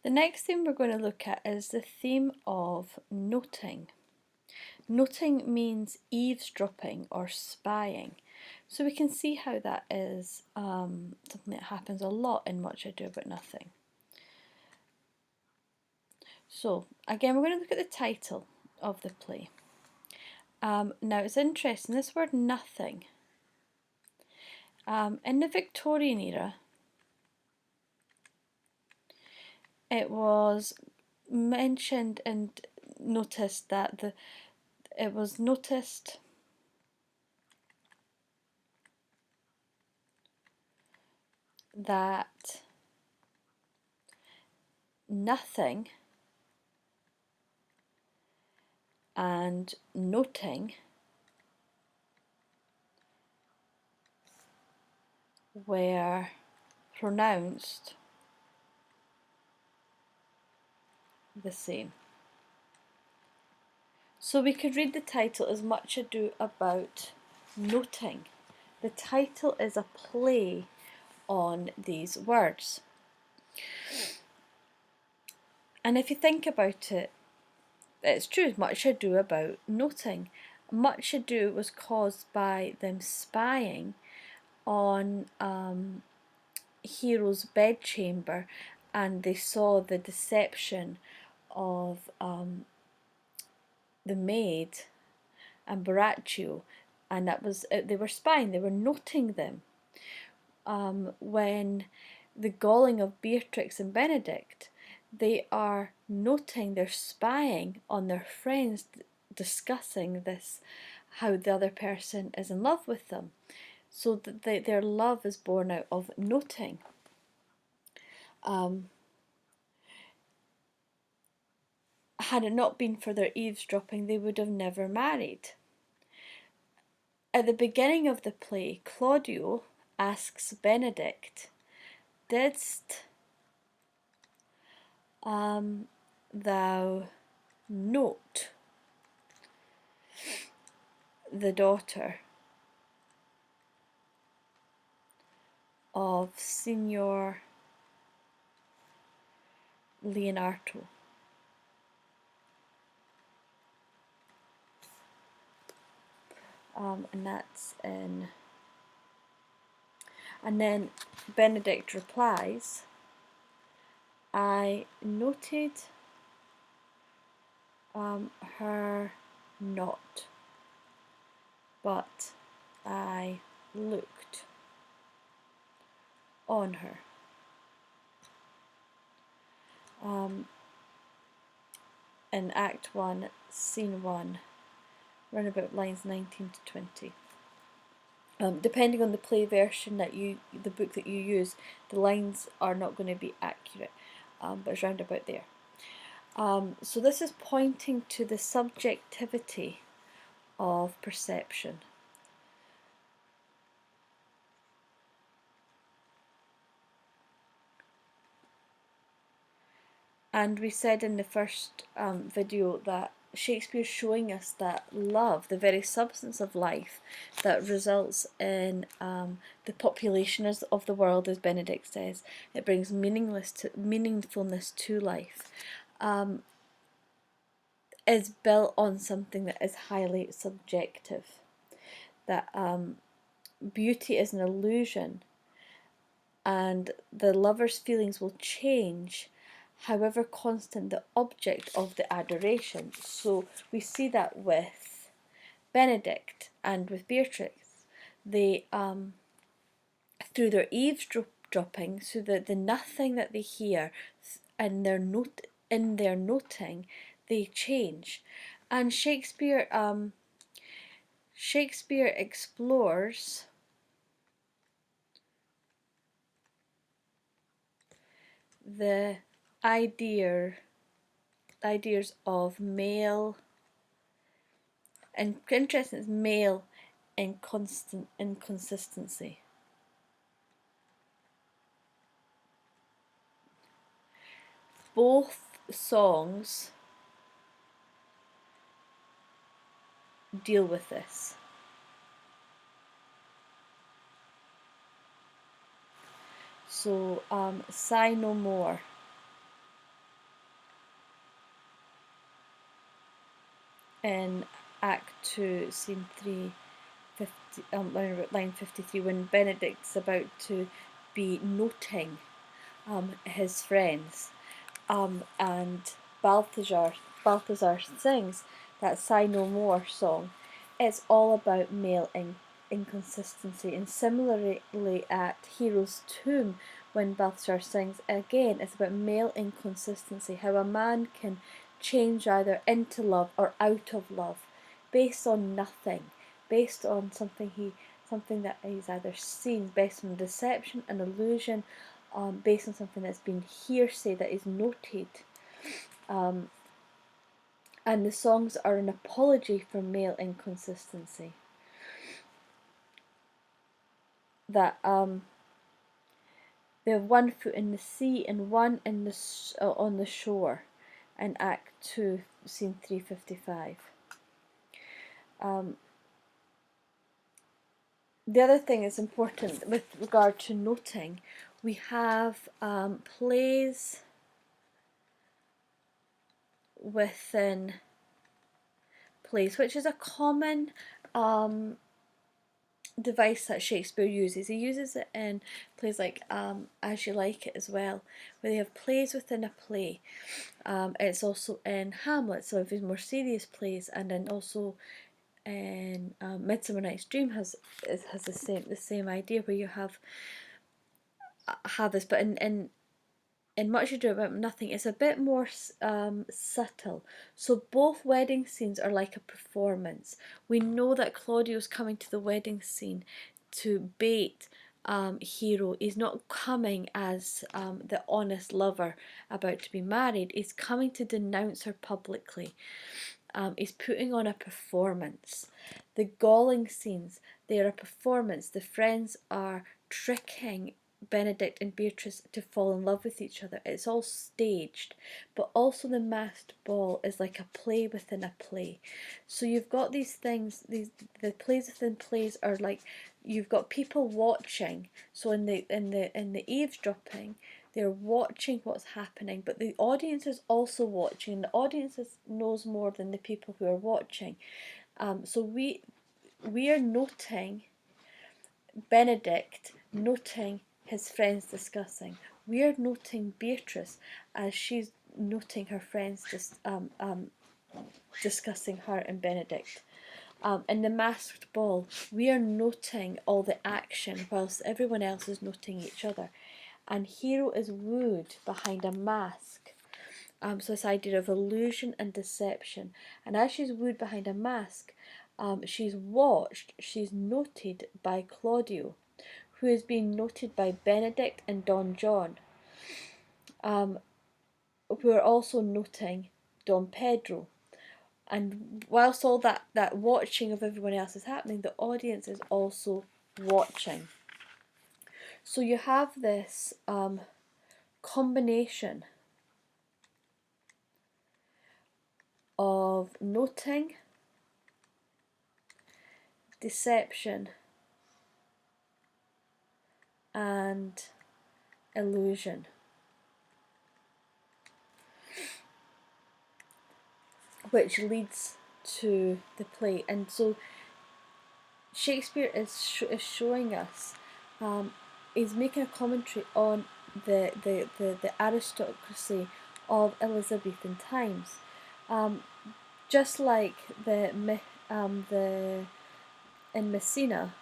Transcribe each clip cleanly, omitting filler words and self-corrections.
The next thing we're going to look at is the theme of noting. Noting means eavesdropping or spying. So we can see how that is something that happens a lot in Much Ado About Nothing. So again, we're going to look at the title of the play. Now it's interesting, this word nothing. In the Victorian era, it was mentioned and noticed that it was noticed that nothing and noting were pronounced the same. So we could read the title as Much Ado About Noting. The title is a play on these words. And if you think about it, it's true, Much Ado About Noting. Much ado was caused by them spying on Hero's bedchamber, and they saw the deception of the maid and Borachio, and that was they were spying, they were noting them. When the galling of Beatrix and Benedict, they are noting, they're spying on their friends, discussing this, how the other person is in love with them, so that their love is born out of noting. Had it not been for their eavesdropping, they would have never married. At the beginning of the play, Claudio asks Benedict, "Didst thou note the daughter of Signor Leonardo?" And that's in. And then Benedict replies, "I noted her not, but I looked on her." In Act 1, Scene 1, round about lines 19 to 20. Depending on the play version the book that you use, the lines are not going to be accurate, but it's round about there. So this is pointing to the subjectivity of perception. And we said in the first video that Shakespeare's showing us that love, the very substance of life, that results in the population of the world, as Benedict says, it brings meaningfulness to life, is built on something that is highly subjective. That beauty is an illusion, and the lover's feelings will change however constant the object of the adoration. So we see that with Benedict and with Beatrix. They, through their eavesdropping, so that the nothing that they hear and in their noting, they change. And Shakespeare explores the ideas of male, and interesting is male inconsistency. Both songs deal with this. So, Sigh No More in Act 2, Scene 3, line 53, when Benedict's about to be noting his friends, and Balthazar sings that Sigh No More song. It's all about male inconsistency. And similarly at Hero's Tomb, when Balthazar sings, again, it's about male inconsistency, how a man can change either into love or out of love based on nothing, based on something that he's either seen, based on deception and illusion, based on something that's been hearsay, that is noted. And the songs are an apology for male inconsistency. That they have one foot in the sea and one in the on the shore, in Act 2, Scene 355. The other thing is important with regard to noting, we have plays within plays, which is a common device that Shakespeare uses. He uses it in plays like As You Like It as well, where they have plays within a play. It's also in Hamlet, some of his more serious plays, and then also in Midsummer Night's Dream has the same idea, where you have this, but in Much Ado About Nothing, it's a bit more subtle. So both wedding scenes are like a performance. We know that Claudio's coming to the wedding scene to bait Hero. He's not coming as the honest lover about to be married. He's coming to denounce her publicly. He's putting on a performance. The galling scenes, they are a performance. The friends are tricking Benedict and Beatrice to fall in love with each other. It's all staged, but also the masked ball is like a play within a play. So you've got these things, the plays within plays are like, you've got people watching. So in the eavesdropping, they're watching what's happening, but the audience is also watching. The audience knows more than the people who are watching. So we are noting Benedict noting his friends discussing. We are noting Beatrice as she's noting her friends discussing her and Benedict. In the masked ball, we are noting all the action whilst everyone else is noting each other. And Hero is wooed behind a mask. So this idea of illusion and deception. And as she's wooed behind a mask, she's watched, she's noted by Claudio, who is being noted by Benedict and Don John, who are also noting Don Pedro. And whilst all that watching of everyone else is happening, the audience is also watching. So you have this combination of noting, deception, and illusion. Which leads to the play. And so Shakespeare is showing us, he's making a commentary on the aristocracy of Elizabethan times. Just like in Messina,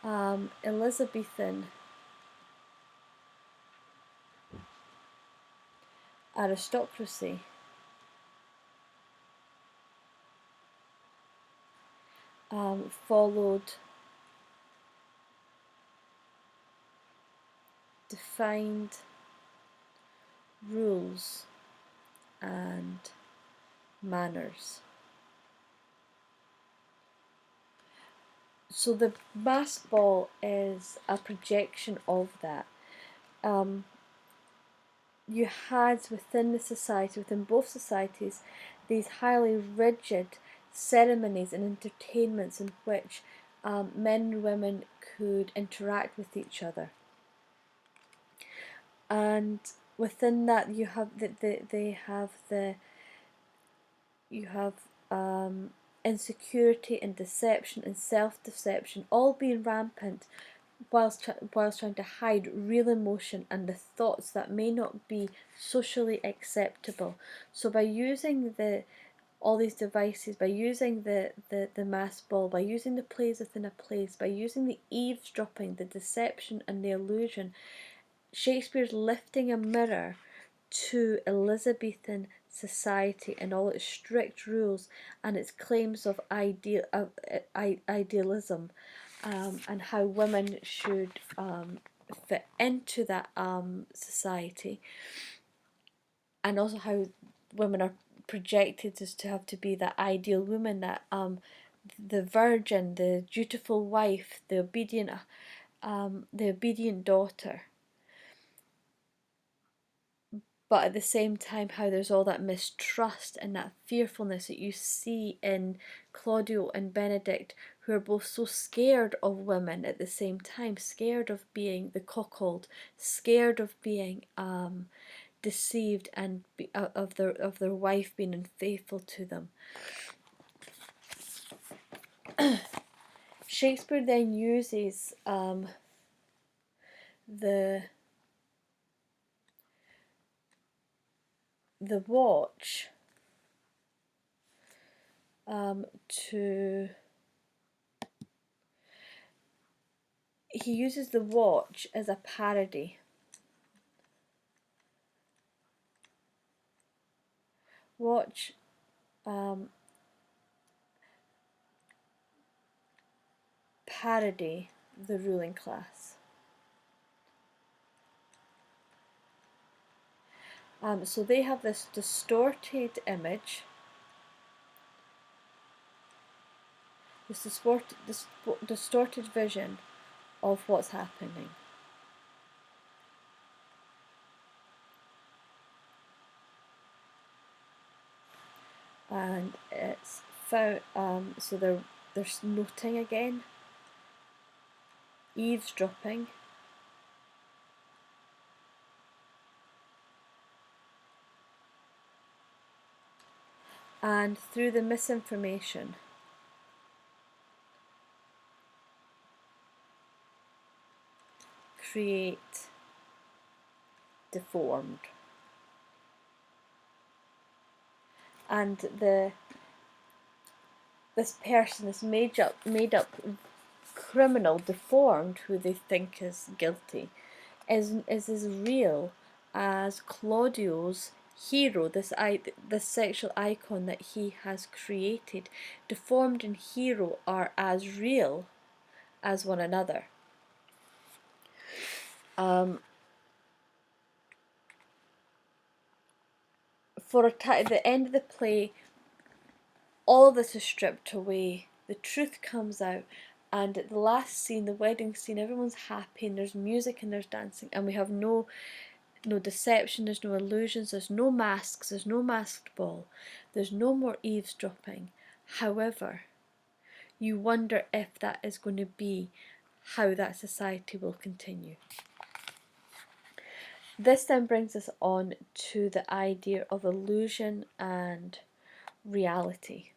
Elizabethan aristocracy followed defined rules and manners. So the masked ball is a projection of that. You had within the society, within both societies, these highly rigid ceremonies and entertainments in which men and women could interact with each other. And within that, you have they have you have insecurity and deception and self-deception all being rampant, whilst trying to hide real emotion and the thoughts that may not be socially acceptable. So by using all these devices, by using the mask ball, by using the plays within a place, by using the eavesdropping, the deception and the illusion, Shakespeare's lifting a mirror to Elizabethan society and all its strict rules and its claims of idealism, and how women should fit into that society, and also how women are projected as to have to be that ideal woman, that the virgin, the dutiful wife, the obedient daughter. But at the same time, how there's all that mistrust and that fearfulness that you see in Claudio and Benedict, who are both so scared of women at the same time, scared of being the cuckold, scared of being deceived, and of their wife being unfaithful to them. Shakespeare then uses the watch he uses the watch as a parody. Watch parody the ruling class. So they have this distorted image, this distorted vision of what's happening. And it's so they're noting again, eavesdropping, and through the misinformation create deformed. And this person, this made up criminal, deformed, who they think is guilty, is as real as Claudio's hero, this sexual icon that he has created. Deformed and hero are as real as one another. At the end of the play, all of this is stripped away. The truth comes out, and at the last scene, the wedding scene, everyone's happy, and there's music and there's dancing, and we have no deception, there's no illusions, there's no masks, there's no masked ball, there's no more eavesdropping. However, you wonder if that is going to be how that society will continue. This then brings us on to the idea of illusion and reality.